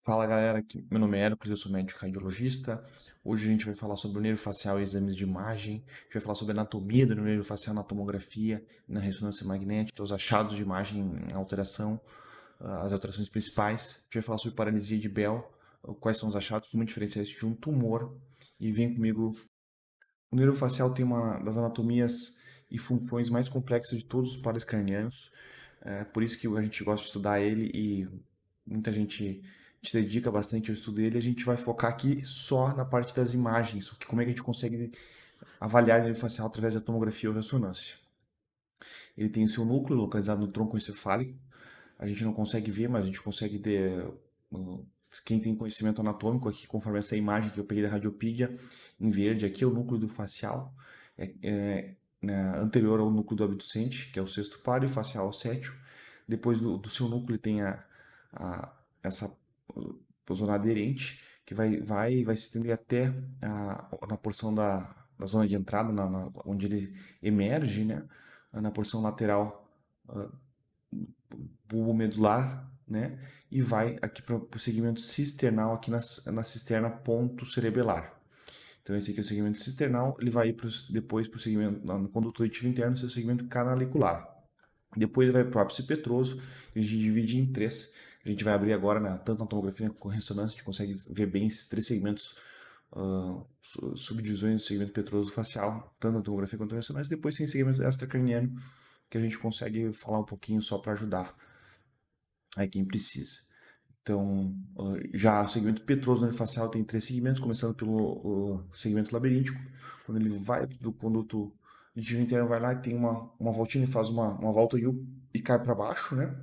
Fala galera, meu nome é Hércules, eu sou médico cardiologista. Hoje a gente vai falar sobre o nervo facial e exames de imagem. A gente vai falar sobre a anatomia do nervo facial na tomografia e na ressonância magnética, os achados de imagem em alteração, as alterações principais. A gente vai falar sobre paralisia de Bell, quais são os achados, como diferenciar isso de um tumor. E vem comigo. O nervo facial tem uma das anatomias e funções mais complexas de todos os pares cranianos. É por isso que a gente gosta de estudar ele e muita gente se dedica bastante ao estudo dele. A gente vai focar aqui só na parte das imagens, como é que a gente consegue avaliar o nervo facial através da tomografia ou ressonância. Ele tem o seu núcleo localizado no tronco encefálico. A gente não consegue ver, mas a gente consegue ter. Quem tem conhecimento anatômico aqui, conforme essa imagem que eu peguei da Radiopedia, em verde, aqui é o núcleo do facial, né, anterior ao núcleo do abducente, que é o sexto par, e o facial é o sétimo. Depois do seu núcleo tem essa zona aderente, que vai se estender até na porção da zona de entrada, onde ele emerge, né? Na porção lateral bulbo medular, né? E vai aqui para o segmento cisternal, aqui na cisterna ponto cerebelar. Então esse aqui é o segmento cisternal, ele vai depois para o segmento, no conduto auditivo interno, seu segmento canalicular. Depois ele vai para o ápice petroso, a gente divide em três. A gente vai abrir agora, tanto na tomografia quanto na ressonância, a gente consegue ver bem esses três segmentos, subdivisões do segmento petroso facial, tanto na tomografia quanto na ressonância. Depois tem segmento extracraniano, que a gente consegue falar um pouquinho só para ajudar aí quem precisa. Então, já o segmento petroso no nervo facial tem três segmentos, começando pelo segmento labiríntico. Quando ele vai do conduto auditivo interno, vai lá e tem uma voltinha, ele faz uma volta U e cai para baixo, né?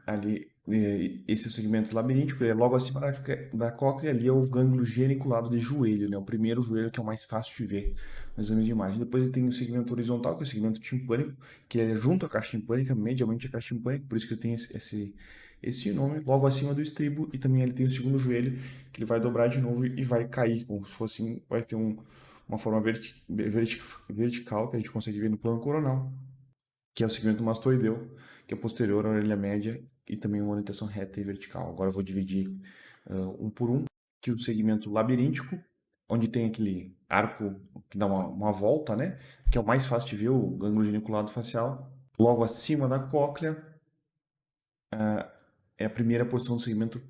Ali, esse é o segmento labiríntico, ele é logo acima da cóclea, ali é o gânglio geniculado de joelho, né? O primeiro joelho que é o mais fácil de ver no exame de imagem. Depois ele tem o segmento horizontal, que é o segmento timpânico, que é junto à caixa timpânica, medialmente a caixa timpânica, por isso que ele tem esse nome, logo acima do estribo, e também ele tem o segundo joelho, que ele vai dobrar de novo e vai cair, como se fosse, vai ter uma forma vertical, que a gente consegue ver no plano coronal, que é o segmento mastoideu, que é posterior à orelha média e também uma orientação reta e vertical. Agora eu vou dividir um por um, que o segmento labiríntico, onde tem aquele arco que dá uma volta, né? Que é o mais fácil de ver, o gânglio geniculado facial. Logo acima da cóclea é a primeira porção do segmento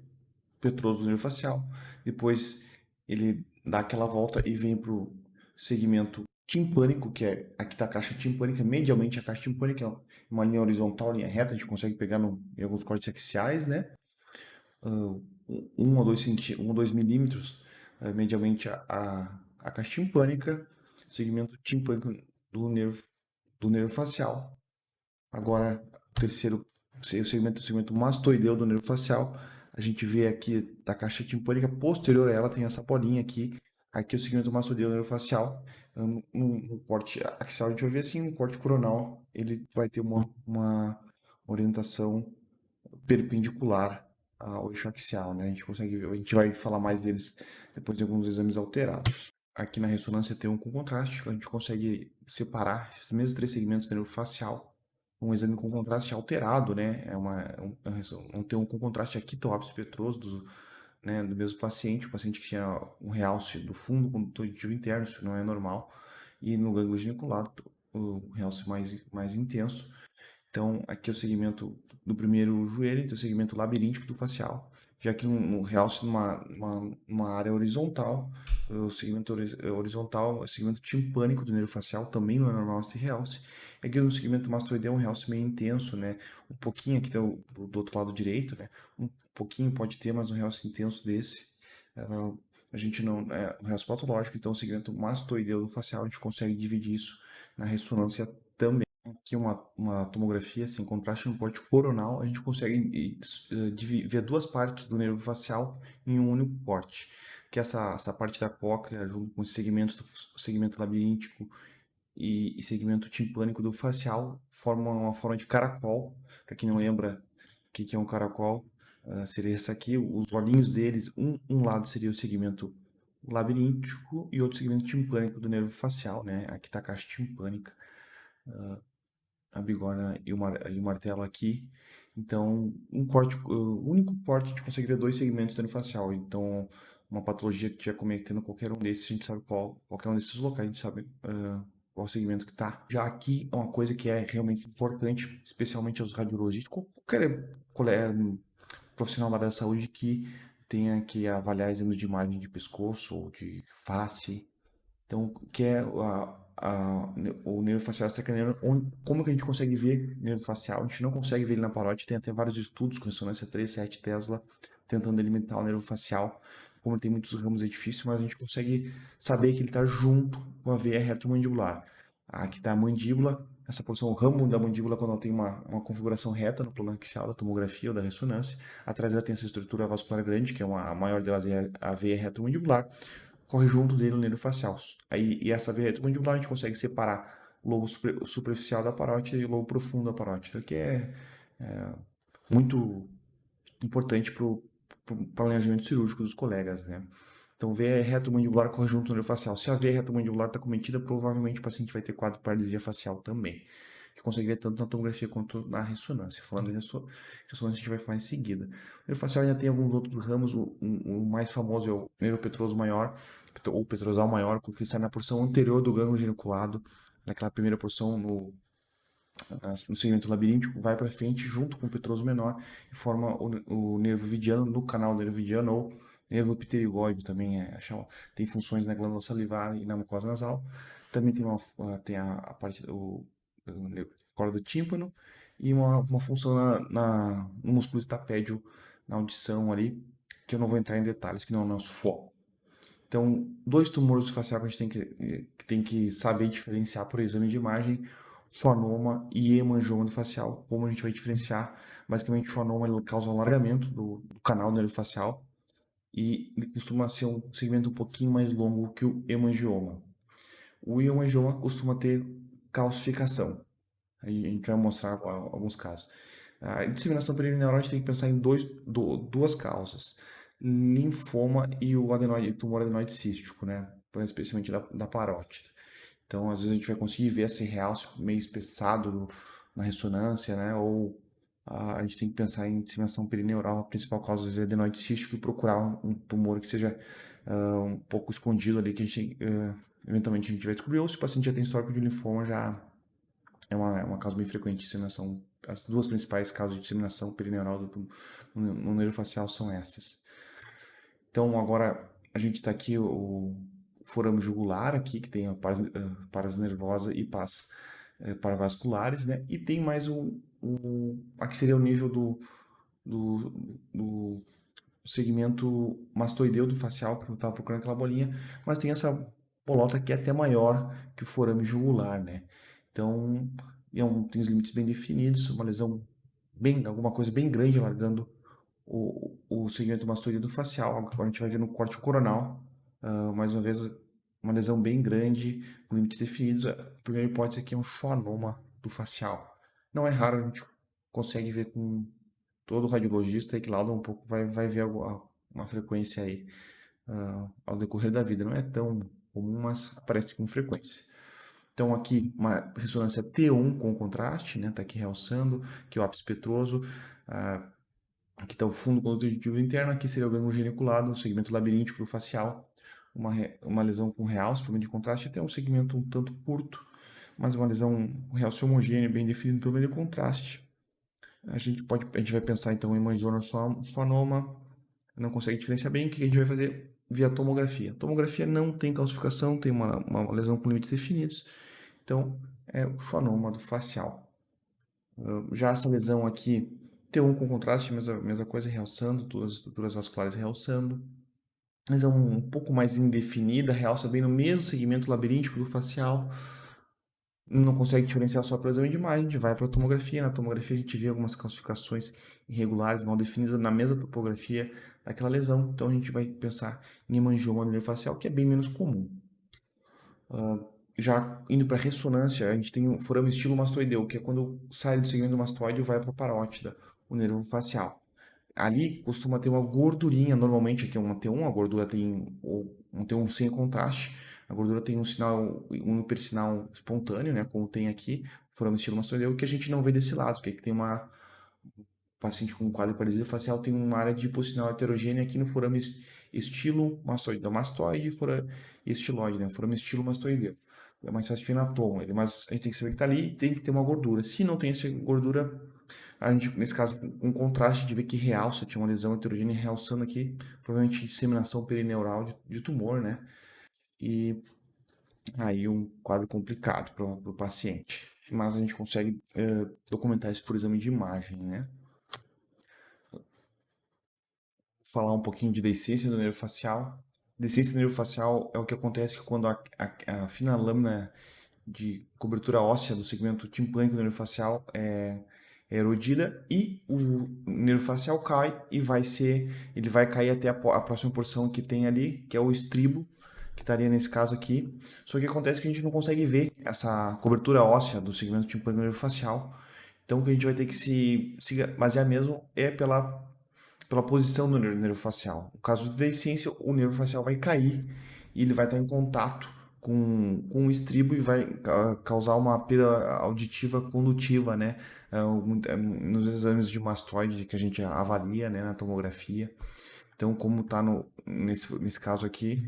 petroso do nervo facial. Depois ele dá aquela volta e vem para o segmento timpânico, que é aqui está a caixa timpânica, medialmente a caixa timpânica é uma linha horizontal, linha reta, a gente consegue pegar em alguns cortes axiais, né? Uh, 1 ou 2 medialmente a caixa timpânica, segmento timpânico do nervo facial. Agora, o segmento mastoideu do nervo facial. A gente vê aqui da caixa timpânica posterior a ela tem essa bolinha aqui. Aqui é o segmento mastoideu do nervo facial. No corte axial a gente vai ver assim, um corte coronal, ele vai ter uma orientação perpendicular ao eixo axial, né? A gente consegue ver, a gente vai falar mais deles depois de alguns exames alterados. Aqui na ressonância tem um com contraste, a gente consegue separar esses mesmos três segmentos do nervo facial. Um exame com contraste alterado, né? Um tem um com contraste aqui, tá o ápice petroso né, do mesmo paciente, o paciente que tinha um realce do fundo condutor auditivo interno, isso não é normal, e no gânglio geniculado, o realce mais intenso. Então, aqui é o segmento do primeiro joelho, então é o segmento labiríntico do facial. Já que no realce, numa área horizontal, o segmento horizontal é o segmento timpânico do nervo facial, também não é normal esse realce. E aqui no segmento mastoideu é um realce meio intenso, né? Um pouquinho aqui do outro lado direito, né? Um pouquinho pode ter, mas um realce intenso desse, a gente não, é um realce patológico, então o segmento mastoideu do facial, a gente consegue dividir isso na ressonância também. Aqui uma tomografia sem contraste no corte coronal, a gente consegue ver duas partes do nervo facial em um único corte, que é essa parte da cóclea, junto com os segmentos do segmento labiríntico e segmento timpânico do facial, formam uma forma de caracol. Para quem não lembra o que é um caracol, seria essa aqui, os olhinhos deles, um lado seria o segmento labiríntico e outro segmento timpânico do nervo facial, né? Aqui está a caixa timpânica, a bigorna e o martelo aqui. Então, o único corte a gente consegue ver dois segmentos do nervo facial. Então, uma patologia que estiver cometendo qualquer um desses, a gente sabe qualquer um desses locais, a gente sabe qual segmento que tá. Já aqui é uma coisa que é realmente importante, especialmente aos radiologistas, qualquer profissional da área da saúde que tenha que avaliar exames de imagem de pescoço ou de face. Então, que é o nervo facial extracraniano, como que a gente consegue ver nervo facial? A gente não consegue ver ele na parótide, tem até vários estudos com ressonância 3, 7 Tesla, tentando delimitar o nervo facial. Como tem muitos ramos, é difícil, mas a gente consegue saber que ele está junto com a veia retromandibular. Aqui está a mandíbula, essa porção, o ramo da mandíbula, quando ela tem uma configuração reta no plano axial da tomografia ou da ressonância. Atrás ela tem essa estrutura vascular grande, que é a maior delas é a veia retromandibular, corre junto dele o nervo facial. Aí, e essa veia retromandibular a gente consegue separar o lobo superficial da parótida e o lobo profundo da parótida, que é muito importante para o planejamento cirúrgico dos colegas, né? Então, veia retromandibular corre junto do nervo facial. Se a veia retromandibular está cometida, provavelmente o paciente vai ter quadro de paralisia facial também. Que consegue ver tanto na tomografia quanto na ressonância. Falando em ressonância, a gente vai falar em seguida. O nervo facial ainda tem alguns outros ramos. O mais famoso é o nervo petroso maior, ou petrosal maior, que está na porção anterior do gânglio geniculado, naquela primeira porção no segmento labiríntico, vai para frente junto com o petroso menor e forma o nervo vidiano no canal nervo vidiano ou nervo pterigoide também tem funções na glândula salivar e na mucosa nasal. Também tem a parte corda do tímpano e uma função no músculo estapédio na audição ali, que eu não vou entrar em detalhes, que não é o nosso foco. Então, dois tumores faciais que a gente tem que saber diferenciar por exame de imagem: schwannoma e hemangioma facial. Como a gente vai diferenciar? Basicamente, o schwannoma ele causa um alargamento do canal do nervo facial e ele costuma ser um segmento um pouquinho mais longo que o hemangioma. O hemangioma costuma ter calcificação. A gente vai mostrar alguns casos. A disseminação perineal, a gente tem que pensar em duas causas: linfoma e o tumor adenoide cístico, né? Especialmente da parótida. Então, às vezes a gente vai conseguir ver esse realce meio espessado na ressonância, né? Ou a gente tem que pensar em disseminação perineural, a principal causa às vezes é adenoide cístico, e procurar um tumor que seja um pouco escondido ali, que a gente eventualmente a gente vai descobrir. Ou se o paciente já tem histórico de linfoma, já é uma causa bem frequente de disseminação. As duas principais causas de disseminação perineural no nervo facial são essas. Então, agora a gente está aqui o forame jugular aqui, que tem a paras nervosa e pás paravasculares, né? E tem mais aqui seria o nível do segmento mastoideu do facial, que eu estava procurando aquela bolinha, mas tem essa bolota que é até maior que o forame jugular, né? Então, tem os limites bem definidos, uma lesão alguma coisa bem grande largando o segmento mastoideo facial, algo que a gente vai ver no corte coronal. Mais uma vez, uma lesão bem grande, com limites definidos. A primeira hipótese aqui é um schwannoma do facial. Não é raro, a gente consegue ver com todo radiologista aí que lauda um pouco, vai ver uma frequência aí ao decorrer da vida. Não é tão comum, mas aparece com frequência. Então aqui uma ressonância T1 com contraste, né? Tá aqui realçando, que é o ápice petroso. Aqui está o fundo conjuntivo interno, aqui seria o gânglio geniculado, o segmento labiríntico do facial, uma lesão com realce, problema de contraste, até um segmento um tanto curto, mas uma lesão com realce homogêneo, bem definido, problema de contraste. A gente vai pensar então em hemangioma schwannoma, não consegue diferenciar bem, o que a gente vai fazer via tomografia? A tomografia não tem calcificação, tem uma lesão com limites definidos, então é o schwannoma do facial. Já essa lesão aqui, T1 com contraste, mesma coisa, realçando, todas as estruturas vasculares realçando. Lesão um pouco mais indefinida, realça bem no mesmo segmento labiríntico do facial. Não consegue diferenciar só para o exame de imagem, a gente vai para a tomografia. Na tomografia a gente vê algumas calcificações irregulares, mal definidas na mesma topografia daquela lesão. Então a gente vai pensar em hemangioma no nervo facial, que é bem menos comum. Já indo para ressonância, a gente tem o forame estilo mastoideu, que é quando sai do segmento do mastoide e vai para a parótida, o nervo facial. Ali costuma ter uma gordurinha, normalmente aqui é uma T1, a gordura tem um T1 sem contraste, a gordura tem um hipersinal espontâneo, né, como tem aqui, forame estilo mastoideu, que a gente não vê desse lado, que aqui tem paciente com quadro de paralisia facial tem uma área de hipossinal heterogênea aqui no forame estilomastoide, da mastoide e estiloide, né? Forame estilomastoideu. É mais fácil de ver na toma, mas a gente tem que saber que tá ali e tem que ter uma gordura. Se não tem essa gordura, a gente, nesse caso, com contraste, de ver que realça, tinha uma lesão heterogênea realçando aqui, provavelmente disseminação perineural de tumor, né? E aí um quadro complicado para o paciente. Mas a gente consegue documentar isso por exame de imagem, né? Falar um pouquinho de deiscência do nervo facial. Deiscência do nervo facial é o que acontece quando a fina lâmina de cobertura óssea do segmento timpânico do nervo facial é erodida e o nervo facial cai e ele vai cair até a próxima porção que tem ali, que é o estribo, que estaria nesse caso aqui. Só que acontece que a gente não consegue ver essa cobertura óssea do segmento timpânico do nervo facial. Então o que a gente vai ter que se basear mesmo é pela posição do nervo facial. No caso de deiscência, o nervo facial vai cair e ele vai estar em contato com o estribo e vai causar uma perda auditiva condutiva, né? Nos exames de mastoide que a gente avalia, né, na tomografia. Então, como está nesse caso aqui,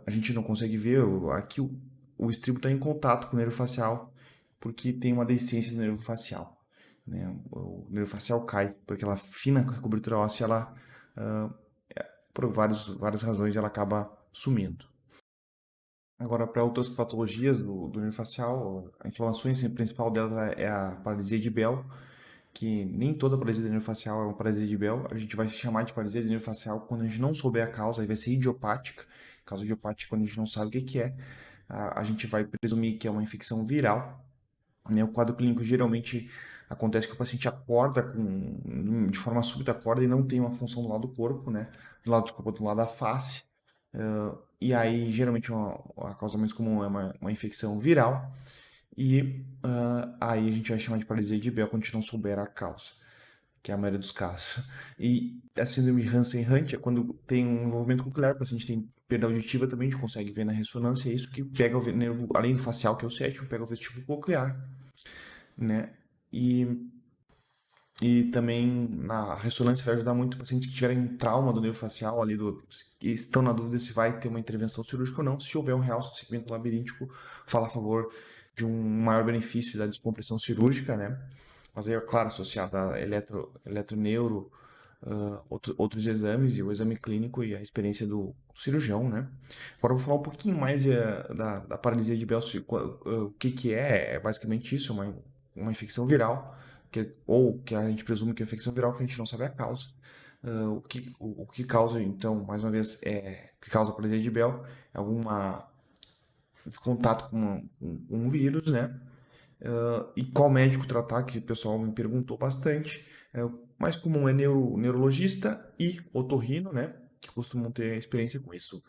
a gente não consegue ver, aqui o estribo está em contato com o nervo facial, porque tem uma deiscência do nervo facial, né? O nervo facial cai, porque ela fina cobertura óssea, ela, por várias razões, ela acaba sumindo. Agora, para outras patologias do nervo facial, a inflamação principal dela é a paralisia de Bell, que nem toda paralisia do nervo facial é uma paralisia de Bell. A gente vai chamar de paralisia do nervo facial quando a gente não souber a causa, aí vai ser idiopática. Causa idiopática, quando a gente não sabe o que é, a gente vai presumir que é uma infecção viral, né? O quadro clínico geralmente acontece que o paciente acorda de forma súbita, acorda e não tem uma função do lado do corpo, né? Do lado da face. E aí, geralmente, a causa mais comum é uma infecção viral. E aí a gente vai chamar de paralisia de Bell quando a gente não souber a causa, que é a maioria dos casos. E a síndrome de Hansen-Hunt é quando tem um envolvimento coclear, o paciente tem perda auditiva também, a gente consegue ver na ressonância, é isso que pega o nervo, além do facial, que é o sétimo, pega o vestíbulo coclear, né? E, e também na ressonância vai ajudar muito pacientes que tiverem trauma do nervo facial ali, que estão na dúvida se vai ter uma intervenção cirúrgica ou não. Se houver um realce do segmento labiríntico, fala a favor de um maior benefício da descompressão cirúrgica, né? Mas aí, é claro, associado a eletroneuro, outros exames e o exame clínico e a experiência do cirurgião, né? Agora eu vou falar um pouquinho mais da paralisia de Bell. O que é? É basicamente isso, uma infecção viral, ou que a gente presume que é infecção viral, que a gente não sabe a causa. O que causa, então, mais uma vez, o que causa a paralisia de Bell é alguma de contato com um vírus, né? E qual médico tratar, que o pessoal me perguntou bastante. O mais comum é neurologista e otorrino, né? Que costumam ter experiência com isso.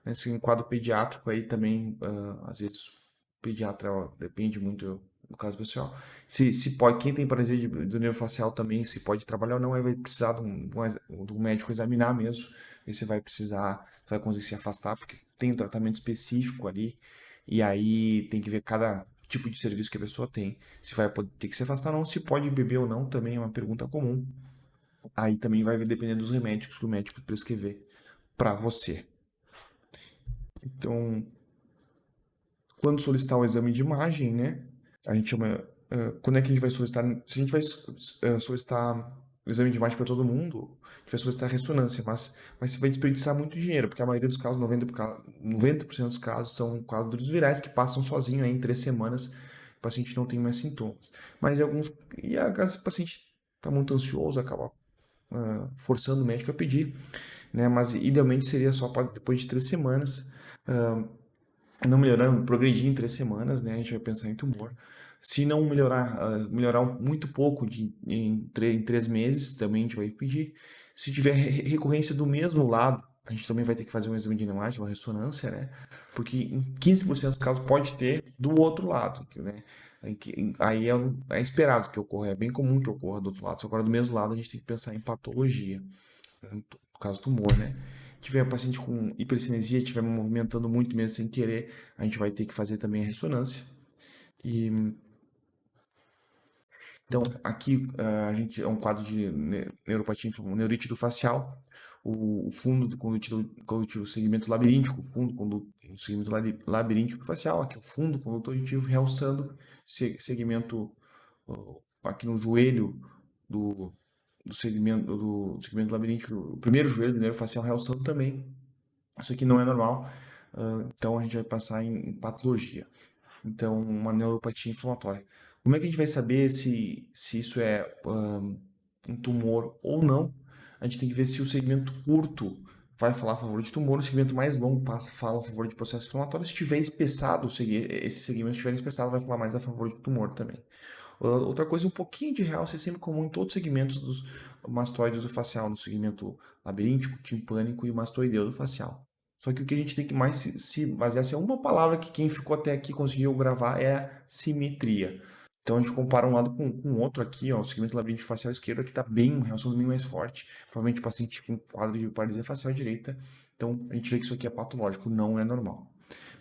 Nesse quadro pediátrico aí também, às vezes, o pediatra depende muito do caso pessoal. Se pode, quem tem paralisia do nervo facial também, se pode trabalhar ou não, aí vai precisar do médico examinar mesmo. E você vai precisar, você vai conseguir se afastar, porque tem um tratamento específico ali. E aí tem que ver cada tipo de serviço que a pessoa tem. Se vai poder ter que se afastar ou não, se pode beber ou não, também é uma pergunta comum. Aí também vai depender dos remédios que o médico prescrever para você. Então, quando solicitar o exame de imagem, né? A gente chama. Quando é que a gente vai solicitar? Se a gente vai solicitar o exame de imagem para todo mundo, a gente vai solicitar ressonância, mas você vai desperdiçar muito dinheiro, porque a maioria dos casos, 90% dos casos, são quadros virais que passam sozinho aí em 3 semanas, o paciente não tem mais sintomas. Mas em alguns. E caso o paciente está muito ansioso, acaba forçando o médico a pedir, né? Mas idealmente seria só depois de 3 semanas. Não melhorando, progredir em 3 semanas, né? A gente vai pensar em tumor. Se não melhorar, melhorar muito pouco em 3 meses, também a gente vai pedir. Se tiver recorrência do mesmo lado, a gente também vai ter que fazer um exame de imagem, uma ressonância, né? Porque em 15% dos casos pode ter do outro lado, né? Aí é esperado que ocorra, é bem comum que ocorra do outro lado. Só agora do mesmo lado a gente tem que pensar em patologia, no caso tumor, né? Tiver paciente com hipercinesia, estiver movimentando muito mesmo sem querer, a gente vai ter que fazer também a ressonância. E Então, aqui a gente é um quadro de neuropatia, neurite facial, o fundo do condutivo, segmento labiríntico, o fundo do segmento labiríntico facial, aqui o fundo condutivo realçando, segmento aqui no joelho do, do segmento labiríntico, o primeiro joelho do nervo facial realçando também. Isso aqui não é normal, então a gente vai passar em patologia. Então, uma neuropatia inflamatória. Como é que a gente vai saber se isso é um tumor ou não? A gente tem que ver se o segmento curto vai falar a favor de tumor, o segmento mais longo fala a favor de processo inflamatório. Se estiver espessado, esse segmento estiver espessado, vai falar mais a favor de tumor também. Outra coisa, um pouquinho de realce é sempre comum em todos os segmentos dos mastoides do facial, no segmento labiríntico, timpânico e mastoideu do facial. Só que o que a gente tem que mais se basear, se é uma palavra que quem ficou até aqui conseguiu gravar, é a simetria. Então a gente compara um lado com o outro aqui, ó, o segmento labiríntico facial esquerdo que está bem, uma relação bem mais forte. Provavelmente o paciente com quadro de paralisia facial direita. Então a gente vê que isso aqui é patológico, não é normal.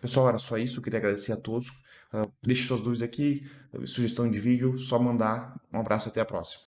Pessoal, era só isso. Eu queria agradecer a todos. Deixe suas dúvidas aqui, sugestão de vídeo, só mandar. Um abraço e até a próxima.